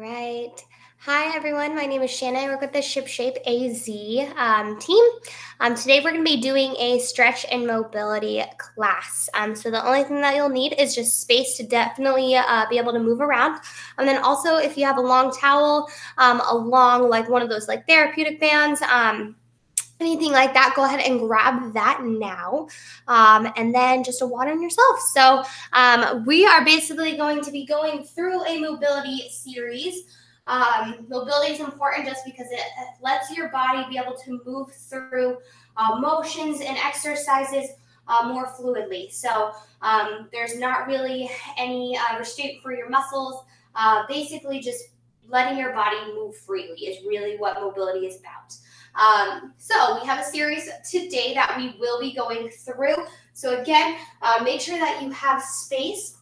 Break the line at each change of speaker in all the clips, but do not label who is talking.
right. Hi, everyone. My name is Shannon. I work with the ShipShape AZ team. Today, we're going to be doing a stretch and mobility class. So the only thing that you'll need is just space to definitely be able to move around. And then also, if you have a long towel, a long, like one of those like therapeutic bands, anything like that, go ahead and grab that now. And then just a water on yourself. So we are basically going to be going through a mobility series. Mobility is important just because it lets your body be able to move through motions and exercises more fluidly. So there's not really any restraint for your muscles. Basically, just letting your body move freely is really what mobility is about. So we have a series today that we will be going through. So again, make sure that you have space.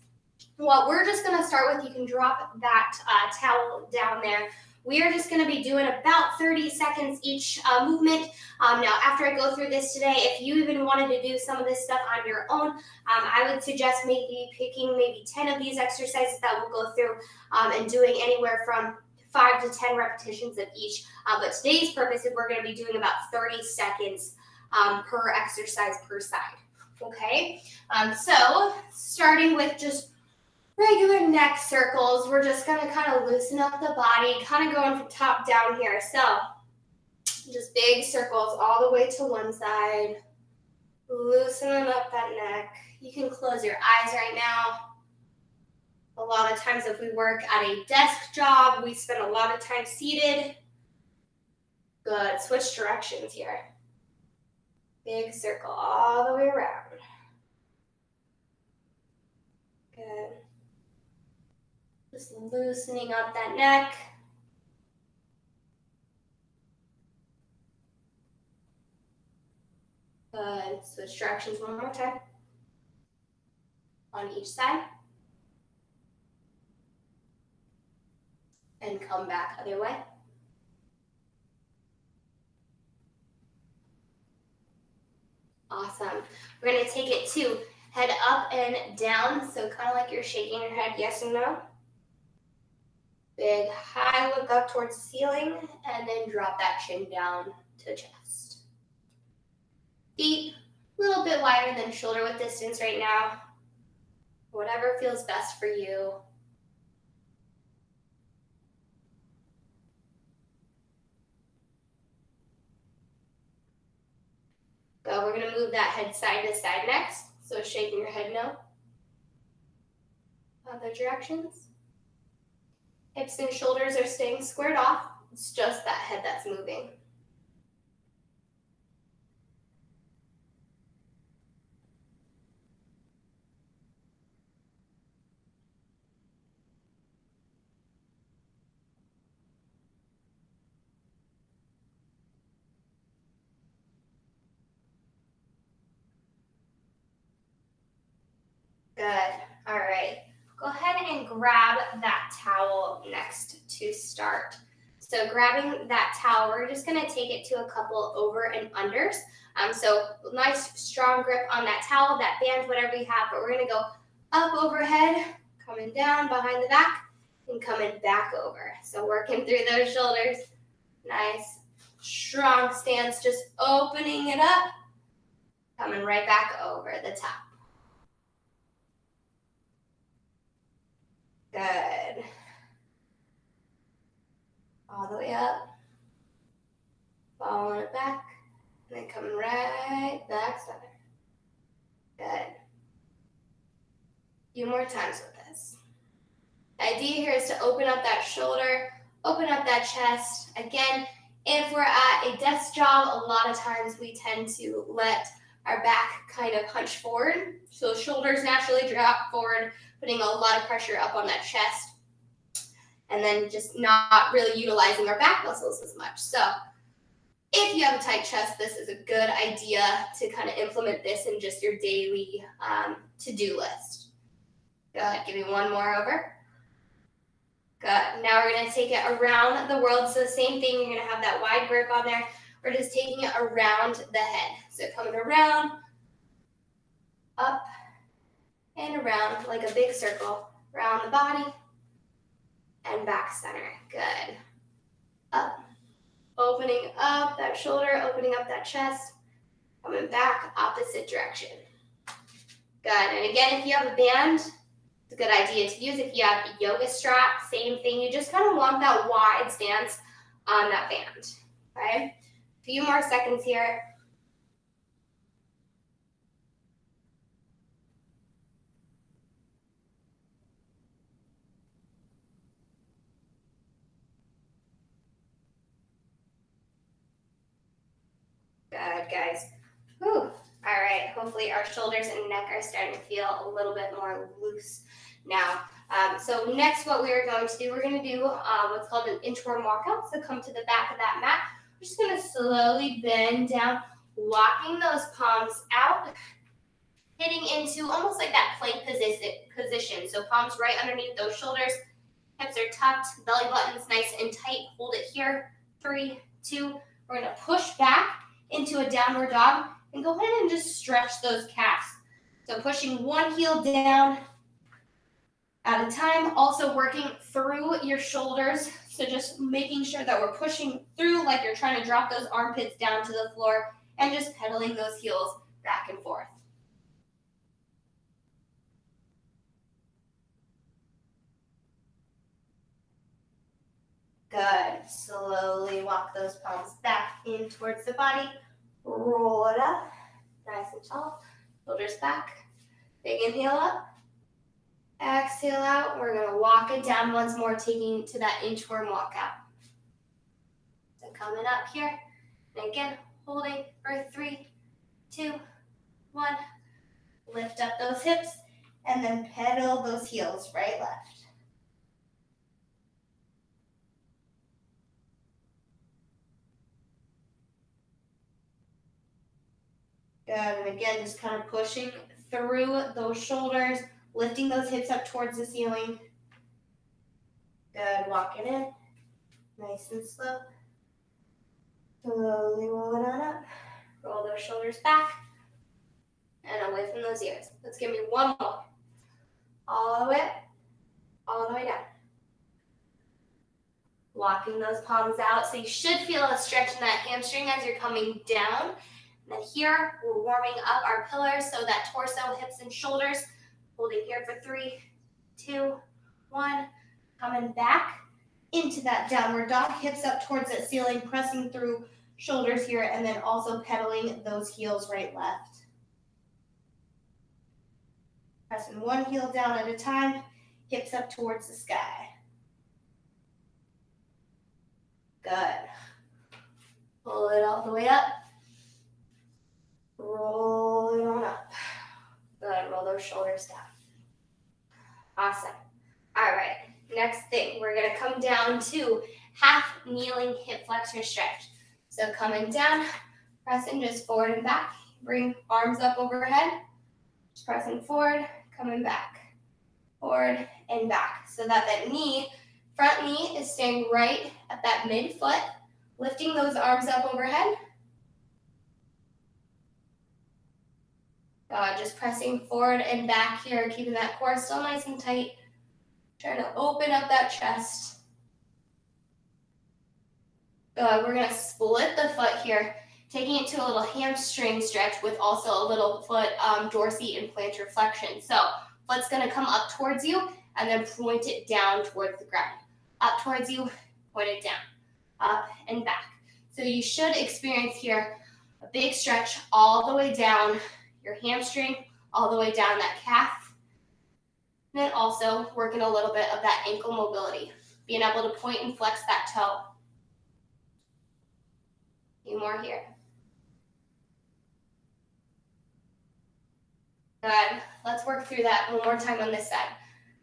What we're just going to start with, you can drop that towel down there. We are just going to be doing about 30 seconds each movement. Now, after I go through this today, if you even wanted to do some of this stuff on your own, I would suggest maybe picking maybe 10 of these exercises that we'll go through and doing anywhere from 5 to 10 repetitions of each. But today's purpose is we're going to be doing about 30 seconds per exercise per side. Okay, so starting with just regular neck circles, we're just going to kind of loosen up the body, kind of going from top down here. So just big circles all the way to one side, loosening up that neck. You can close your eyes right now. A lot of times if we work at a desk job, we spend a lot of time seated. Good, switch directions here. Big circle all the way around. Good. Just loosening up that neck. Good, switch directions one more time. On each side. And come back other way. Awesome. We're going to take it to head up and down. So kind of like you're shaking your head yes and no. Big high look up towards the ceiling and then drop that chin down to chest. Feet a little bit wider than shoulder width distance right now. Whatever feels best for you. Go, we're going to move that head side to side next. So shaking your head no. Other directions. Hips and shoulders are staying squared off. It's just that head that's moving. Good. All right. Go ahead and grab that towel next to start. So grabbing that towel, we're just going to take it to a couple over and unders. So nice strong grip on that towel, that band, whatever you have. But we're going to go up overhead, coming down behind the back, and coming back over. So working through those shoulders. Nice strong stance, just opening it up, coming right back over the top. Good. All the way up. Following it back. And then coming right back center. Good. A few more times with this. The idea here is to open up that shoulder, open up that chest. Again, if we're at a desk job, a lot of times we tend to let our back kind of hunch forward. So shoulders naturally drop forward, putting a lot of pressure up on that chest. And then just not really utilizing our back muscles as much. So if you have a tight chest, this is a good idea to kind of implement this in just your daily to-do list. Go ahead, give me one more over. Good. Now we're going to take it around the world. So the same thing, you're going to have that wide grip on there. We're just taking it around the head. So coming around, up, and around like a big circle around the body and back center. Good. Up. Opening up that shoulder, opening up that chest, coming back opposite direction. Good. And again, if you have a band, it's a good idea to use. If you have a yoga strap, same thing. You just kind of want that wide stance on that band. Okay? A few more seconds here. Good, guys. Whew. All right, hopefully our shoulders and neck are starting to feel a little bit more loose now. So next what we are going to do, we're going to do what's called an inchworm walkout. So come to the back of that mat. We're just going to slowly bend down, walking those palms out, hitting into almost like that plank position. So palms right underneath those shoulders, hips are tucked, belly button's nice and tight. Hold it here. 3, 2, we're going to push back into a downward dog and go ahead and just stretch those calves. So pushing one heel down at a time, also working through your shoulders. So just making sure that we're pushing through like you're trying to drop those armpits down to the floor and just pedaling those heels back and forth. Good. Slowly walk those palms back in towards the body. Roll it up. Nice and tall. Shoulders back. Big inhale up. Exhale out. We're going to walk it down once more, taking to that inchworm walkout. So coming up here. And again, holding for 3, 2, 1. Lift up those hips. And then pedal those heels right, left. Good, and again, just kind of pushing through those shoulders, lifting those hips up towards the ceiling. Good, walking in, nice and slow. Slowly roll it on up. Roll those shoulders back and away from those ears. Let's give me one more. All the way up, all the way down. Walking those palms out. So you should feel a stretch in that hamstring as you're coming down. And then here, we're warming up our pillars, so that torso, hips, and shoulders. Holding here for 3, 2, 1. Coming back into that downward dog. Hips up towards that ceiling, pressing through shoulders here, and then also pedaling those heels right, left. Pressing one heel down at a time, hips up towards the sky. Good. Pull it all the way up. Roll it on up. Good. Roll those shoulders down. Awesome. All right. Next thing, we're going to come down to half kneeling hip flexor stretch. So coming down, pressing just forward and back. Bring arms up overhead. Just pressing forward, coming back. Forward and back. So that knee, front knee is staying right at that midfoot. Lifting those arms up overhead. Just pressing forward and back here, keeping that core still nice and tight. Trying to open up that chest. Good. We're going to split the foot here, taking it to a little hamstring stretch with also a little foot dorsi and plantar flexion. So foot's going to come up towards you and then point it down towards the ground. Up towards you, point it down. Up and back. So you should experience here a big stretch all the way down your hamstring, all the way down that calf. And then also working a little bit of that ankle mobility, being able to point and flex that toe. A few more here. Good. Let's work through that one more time on this side.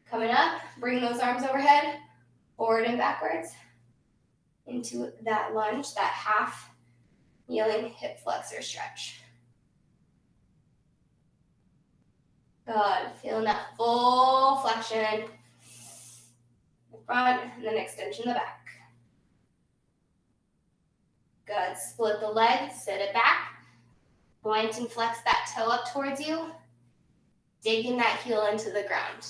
Coming up, bring those arms overhead, forward and backwards, into that lunge, that half kneeling hip flexor stretch. Good. Feeling that full flexion in the front and then extension in the back. Good. Split the leg, sit it back. Point and flex that toe up towards you. Digging that heel into the ground.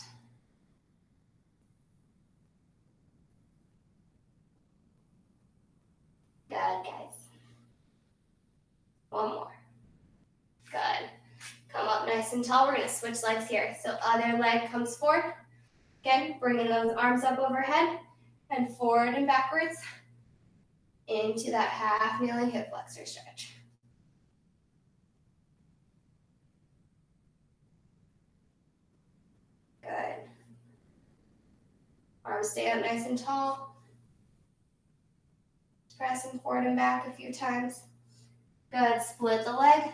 Good, guys. One more. Good. Come up nice and tall. We're going to switch legs here. So other leg comes forward. Again, bringing those arms up overhead and forward and backwards into that half kneeling hip flexor stretch. Good. Arms stay up nice and tall. Pressing forward and back a few times. Good. Split the leg.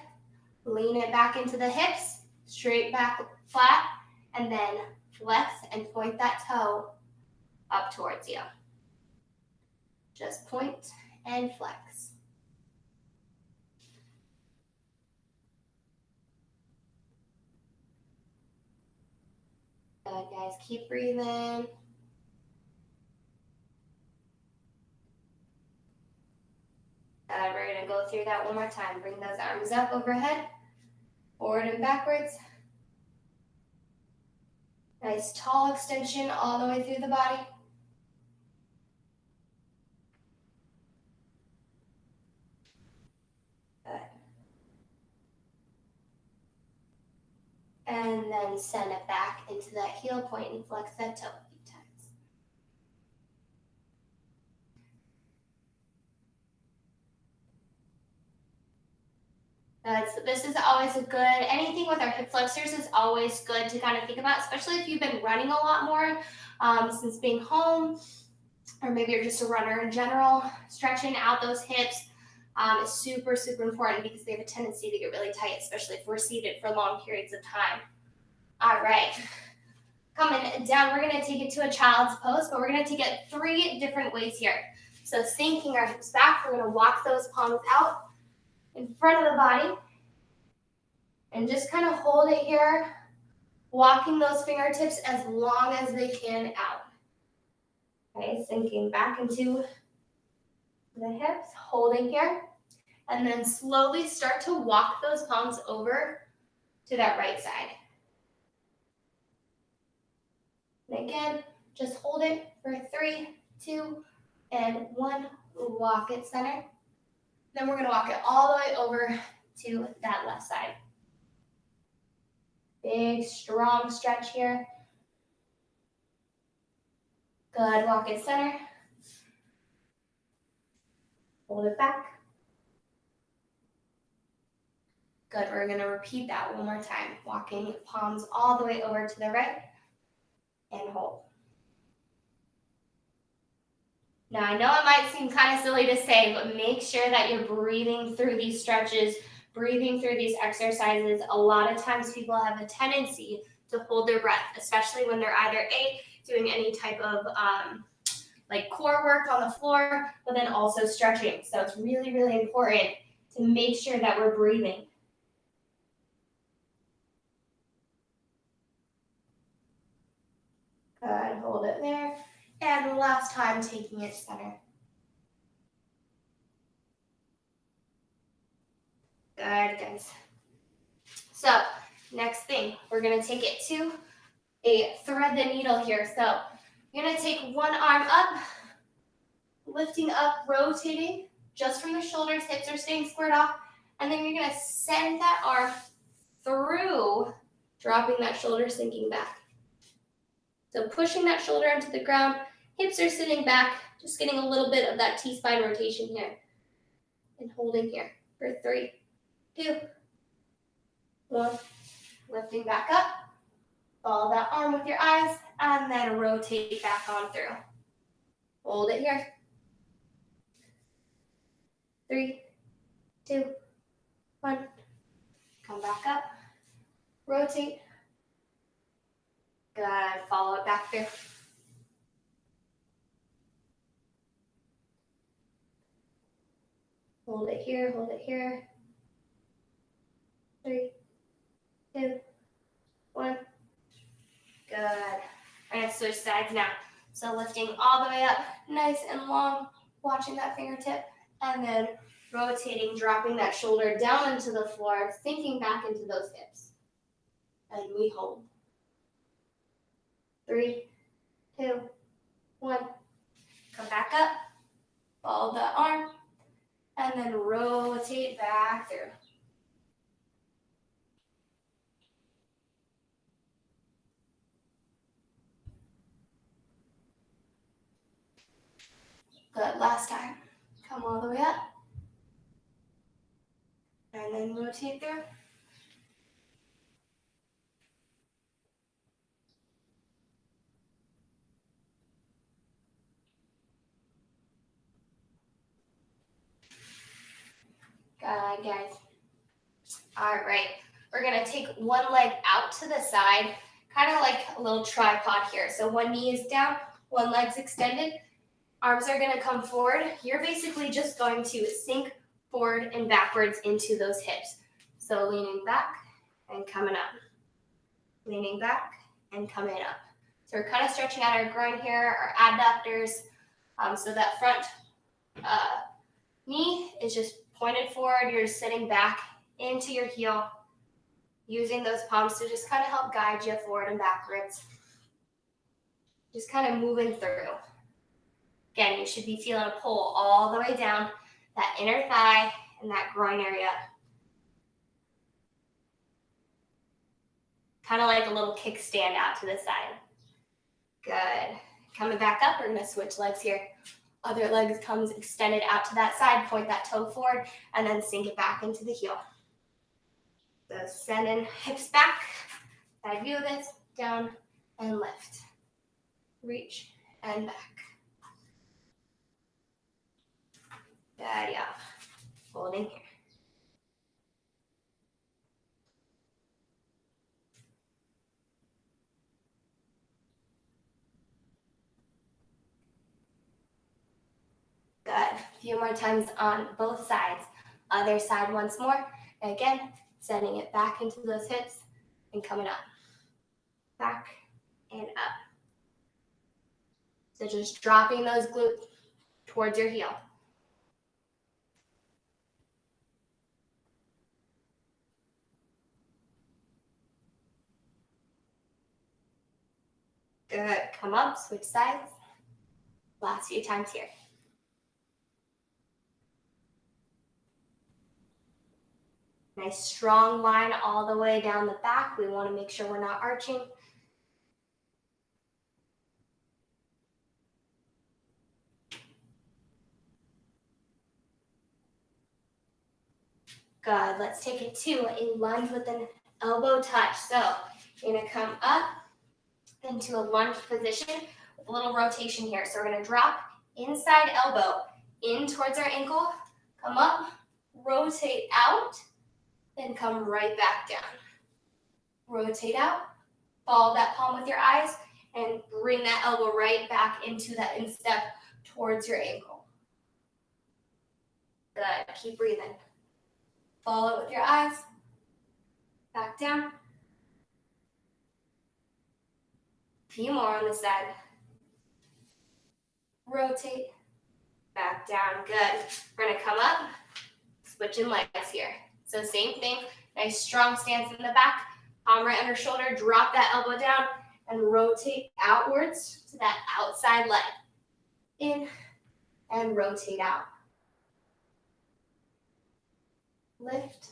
Lean it back into the hips. Straight back flat. And then flex and point that toe up towards you. Just point and flex. Good, guys. Keep breathing. We're going to go through that one more time. Bring those arms up overhead, forward and backwards. Nice tall extension all the way through the body. Good. And then send it back into that heel point and flex that toe a few times. This is always a good, anything with our hip flexors is always good to kind of think about, especially if you've been running a lot more since being home, or maybe you're just a runner in general. Stretching out those hips is super, super important because they have a tendency to get really tight, especially if we're seated for long periods of time. All right. Coming down, we're going to take it to a child's pose, but we're going to take it 3 different ways here. So sinking our hips back, we're going to walk those palms out in front of the body and just kind of hold it here, walking those fingertips as long as they can out. Okay, sinking back into the hips, holding here, and then slowly start to walk those palms over to that right side. And again, just hold it for 3, 2, and 1. Walk it center. Then we're going to walk it all the way over to that left side. Big, strong stretch here. Good. Walk it center. Hold it back. Good. We're going to repeat that one more time. Walking palms all the way over to the right and hold. Now, I know it might seem kind of silly to say, but make sure that you're breathing through these stretches, breathing through these exercises. A lot of times people have a tendency to hold their breath, especially when they're either doing any type of like core work on the floor, but then also stretching. So it's really, really important to make sure that we're breathing. Good, hold it there. And last time, taking it center. Good, guys. So next thing, we're going to take it to a thread the needle here. So you're going to take one arm up, lifting up, rotating just from the shoulders, hips are staying squared off. And then you're going to send that arm through, dropping that shoulder, sinking back. So pushing that shoulder into the ground, hips are sitting back, just getting a little bit of that T-spine rotation here. And holding here for 3, 2, 1. Lifting back up. Follow that arm with your eyes, and then rotate back on through. Hold it here. 3, 2, 1. Come back up. Rotate. Good. Follow it back through. Hold it here, hold it here. 3, 2, 1. Good. We're going to switch sides now. So lifting all the way up, nice and long, watching that fingertip, and then rotating, dropping that shoulder down into the floor, sinking back into those hips. And we hold. 3, 2, 1. Come back up. Follow the arm. and then rotate back through. Good, last time. Come all the way up. And then rotate through. Good, guys. All right, we're gonna take one leg out to the side, kind of like a little tripod here. So one knee is down, one leg's extended, arms are gonna come forward. You're basically just going to sink forward and backwards into those hips. So leaning back and coming up. Leaning back and coming up. So we're kind of stretching out our groin here, our adductors, so that front knee is just pointed forward. You're sitting back into your heel, using those palms to just kind of help guide you forward and backwards. Just kind of moving through. Again, you should be feeling a pull all the way down that inner thigh and that groin area. Kind of like a little kickstand out to the side. Good. Coming back up, we're going to switch legs here. Other leg comes extended out to that side, point that toe forward, and then sink it back into the heel. So sending hips back, side view of this, down and lift. Reach and back. Good, yeah. Holding here. Good. A few more times on both sides. Other side once more. Again, sending it back into those hips and coming up. Back and up. So just dropping those glutes towards your heel. Good. Come up, switch sides. Last few times here. Nice strong line all the way down the back. We want to make sure we're not arching. Good. Let's take it to a lunge with an elbow touch. So you're going to come up into a lunge position with a little rotation here. So we're going to drop inside elbow in towards our ankle, come up, rotate out, then come right back down. Rotate out, follow that palm with your eyes, and bring that elbow right back into that instep towards your ankle. Good. Keep breathing. Follow it with your eyes. Back down. A few more on this side. Rotate. Back down. Good. We're going to come up. Switching legs here. So same thing. Nice strong stance in the back. Palm right under shoulder. Drop that elbow down and rotate outwards to that outside leg. In and rotate out. Lift.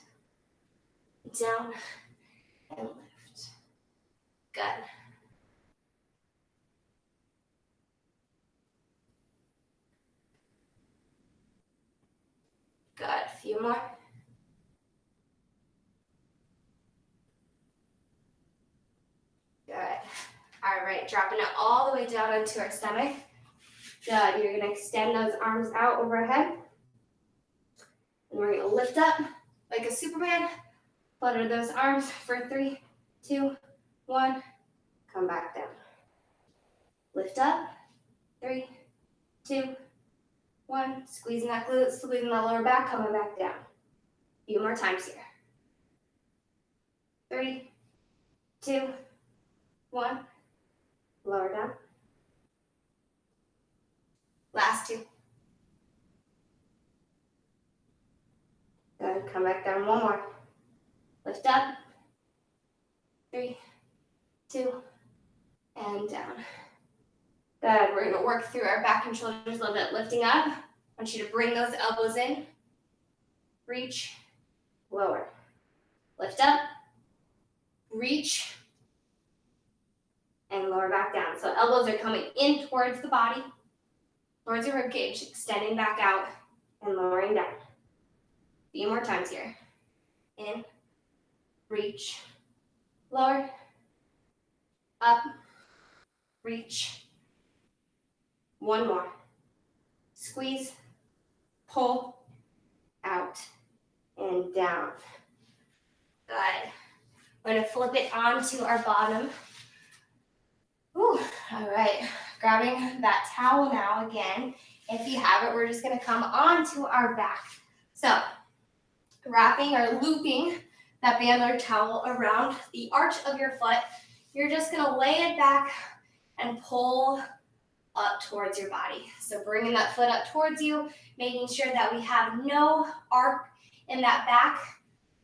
Down and lift. Good. Good. A few more. Good. All right, dropping it all the way down onto our stomach. Good. You're going to extend those arms out overhead. And we're going to lift up like a Superman. Flutter those arms for 3, 2, 1. Come back down. Lift up. 3, 2, 1. Squeezing that glute, squeezing that lower back, coming back down. A few more times here. 3, 2, 1. Lower down. Last 2. Good. Come back down. One more. Lift up. 3, 2, and down. Good. We're going to work through our back and shoulders a little bit. Lifting up. I want you to bring those elbows in. reach, lower. Lift up, reach, and lower back down. So elbows are coming in towards the body, towards your rib cage, extending back out and lowering down. A few more times here. In, reach, lower, up, reach. One more. Squeeze, pull, out, and down. Good. We're going to flip it onto our bottom. Ooh, all right. Grabbing that towel now again. If you have it, we're just going to come onto our back. So, wrapping or looping that band or towel around the arch of your foot. You're just going to lay it back and pull up towards your body. So bringing that foot up towards you, making sure that we have no arc in that back.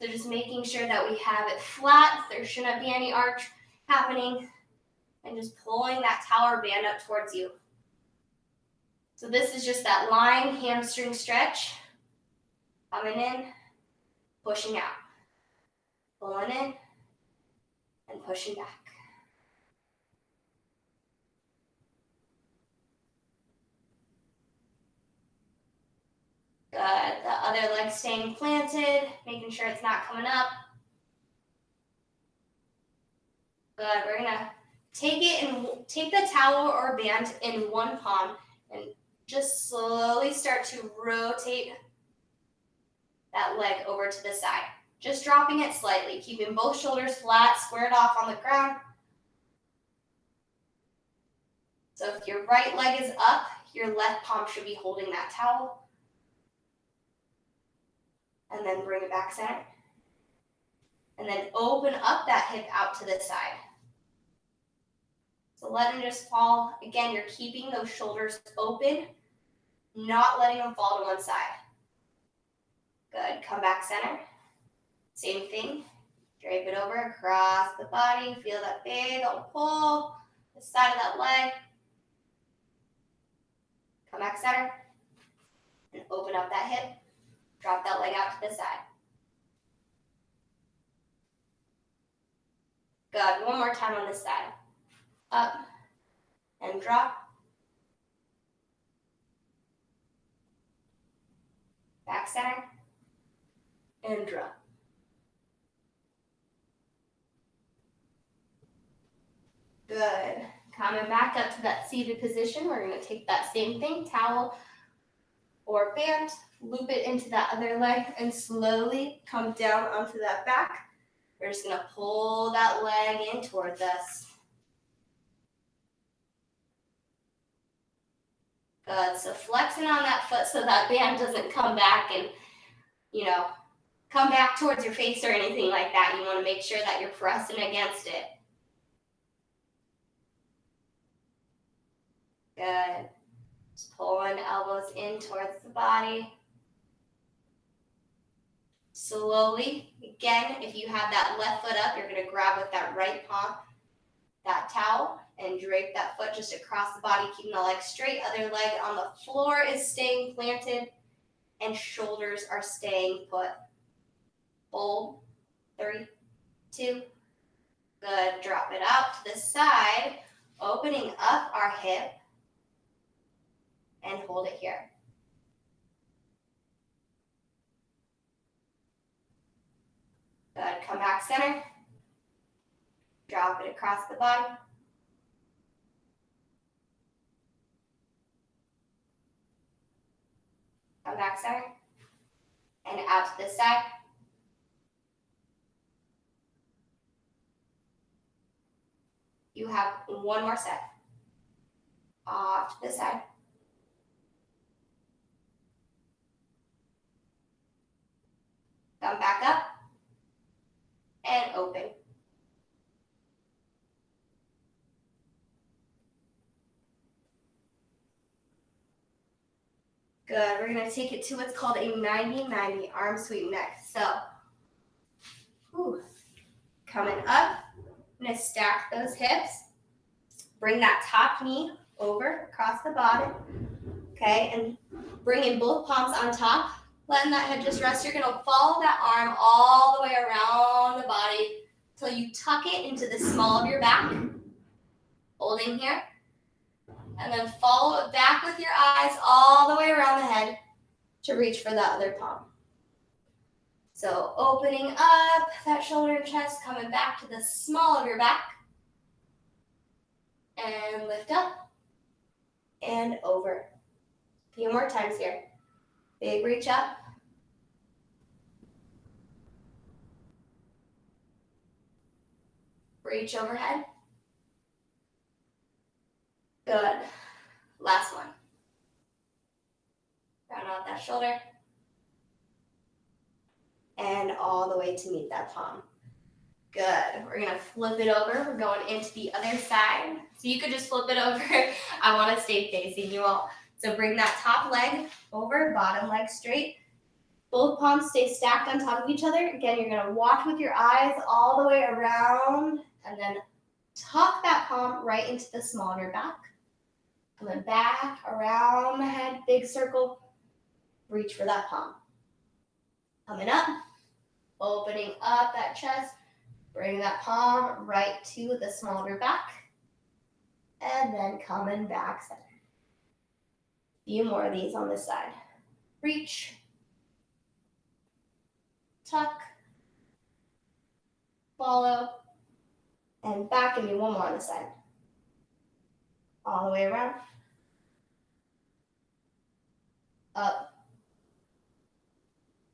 So just making sure that we have it flat. There shouldn't be any arch happening. And just pulling that towel or band up towards you. So this is just that lying hamstring stretch. Coming in, pushing out. Pulling in, and pushing back. Good. The other leg staying planted, making sure it's not coming up. Good. We're going to take the towel or band in one palm and just slowly start to rotate that leg over to the side. Just dropping it slightly, keeping both shoulders flat, squared off on the ground. So if your right leg is up, your left palm should be holding that towel. And then bring it back center. And then open up that hip out to the side. So let them just fall. Again, you're keeping those shoulders open, not letting them fall to one side. Good. Come back center. Same thing. Drape it over across the body. Feel that big old pull. The side of that leg. Come back center. And open up that hip. Drop that leg out to the side. Good. One more time on this side. Up and drop. Back center. And drop. Good. Coming back up to that seated position, we're going to take that same thing, towel or band, loop it into that other leg, and slowly come down onto that back. We're just going to pull that leg in towards us. Good. So flexing on that foot so that band doesn't come back and, come back towards your face or anything like that. You want to make sure that you're pressing against it. Good. Just pulling elbows in towards the body. Slowly, again, if you have that left foot up, you're going to grab with that right palm, that towel, and drape that foot just across the body, keeping the leg straight. Other leg on the floor is staying planted, and shoulders are staying put. Hold. 3, 2. Good. Drop it out to the side, opening up our hip, and hold it here. Good. Come back center. Drop it across the body. Come back center. And out to the side. You have one more set. Off to the side. Come back up. And open. Good. We're going to take it to what's called a 90-90 arm sweep next. So, coming up, I'm going to stack those hips. Bring that top knee over across the bottom. Okay, and bring in both palms on top. letting that head just rest. You're gonna follow that arm all the way around the body till you tuck it into the small of your back, holding here, and then follow it back with your eyes all the way around the head to reach for that other palm. So opening up that shoulder and chest, coming back to the small of your back, and lift up and over. A few more times here. Big reach up. Reach overhead. Good. Last one. Round out that shoulder. And all the way to meet that palm. Good. We're going to flip it over. We're going into the other side. So you could just flip it over. I want to stay facing you all. So bring that top leg over, bottom leg straight. Both palms stay stacked on top of each other. Again, you're going to watch with your eyes all the way around and then tuck that palm right into the small of your back. And then back, around the head, big circle. Reach for that palm. Coming up, opening up that chest. Bring that palm right to the small of your back. And then coming back center. A few more of these on this side. Reach. Tuck. Follow. And back, and do one more on this side. All the way around. Up.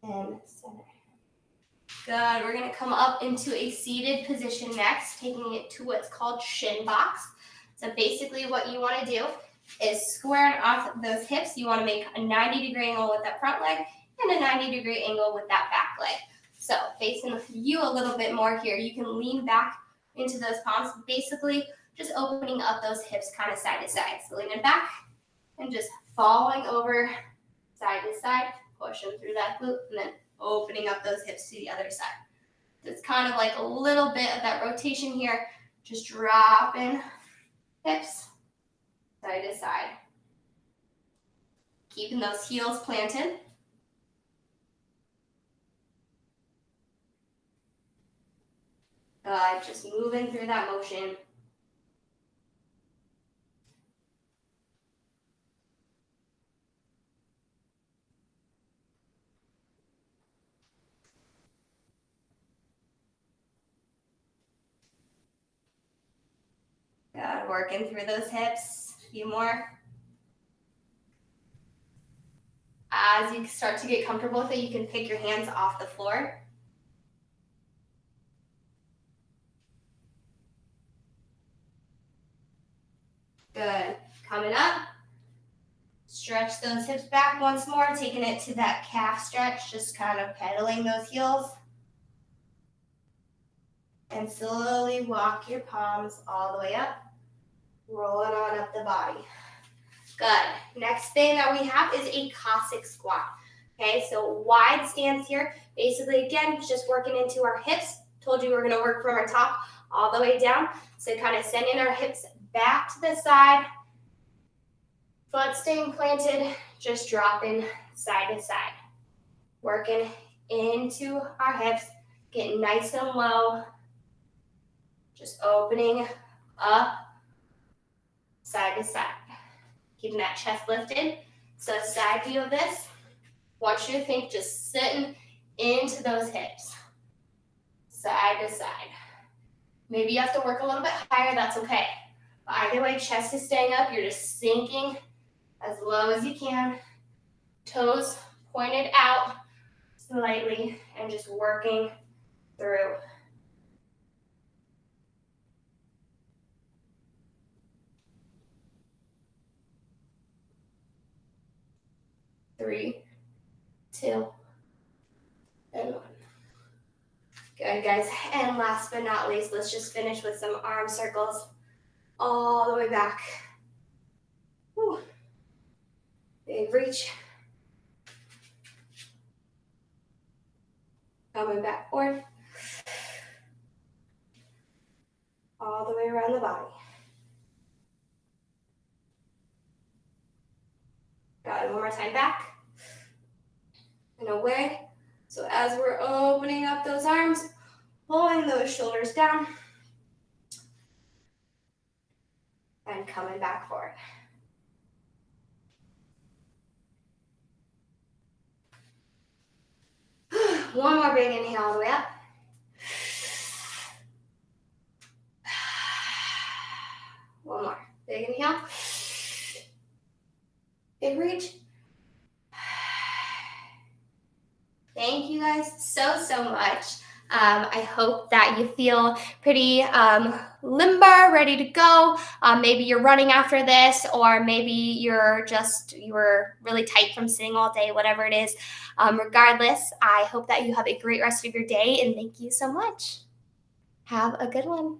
And center. Good. We're going to come up into a seated position next, taking it to what's called shin box. So basically what you want to do is squaring off those hips. You want to make a 90-degree angle with that front leg and a 90-degree angle with that back leg. So facing you a little bit more here, you can lean back into those palms, basically just opening up those hips kind of side to side. So leaning back and just falling over side to side, pushing through that glute, and then opening up those hips to the other side. It's kind of like a little bit of that rotation here, just dropping hips side to side. Keeping those heels planted. Good, just moving through that motion. Good, working through those hips. A few more. As you start to get comfortable with it, you can pick your hands off the floor. Good. Coming up. Stretch those hips back once more, taking it to that calf stretch, just kind of pedaling those heels. And slowly walk your palms all the way up, rolling on up the body. Good. Next thing that we have is a Cossack squat. Okay, so wide stance here. Basically, again, just working into our hips. Told you we're going to work from our top all the way down. So kind of sending our hips back to the side. Foot staying planted, just dropping side to side. Working into our hips, getting nice and low. Just opening up, side to side. Keeping that chest lifted. So side view of this. Want you to think just sitting into those hips. Side to side. Maybe you have to work a little bit higher, that's okay. But either way, chest is staying up. You're just sinking as low as you can. Toes pointed out slightly and just working through. Three, two, and one. Good, guys. And last but not least, let's just finish with some arm circles all the way back. Whew. Big reach. Coming back forward. All the way around the body. Got it. One more time back. and away. So as we're opening up those arms, pulling those shoulders down, and coming back forward. One more big inhale all the way up. One more. Big inhale. Big reach. Thank you guys so much. I hope that you feel pretty limber, ready to go. Maybe you're running after this, or maybe you were really tight from sitting all day, whatever it is. Regardless, I hope that you have a great rest of your day, and thank you so much. Have a good one.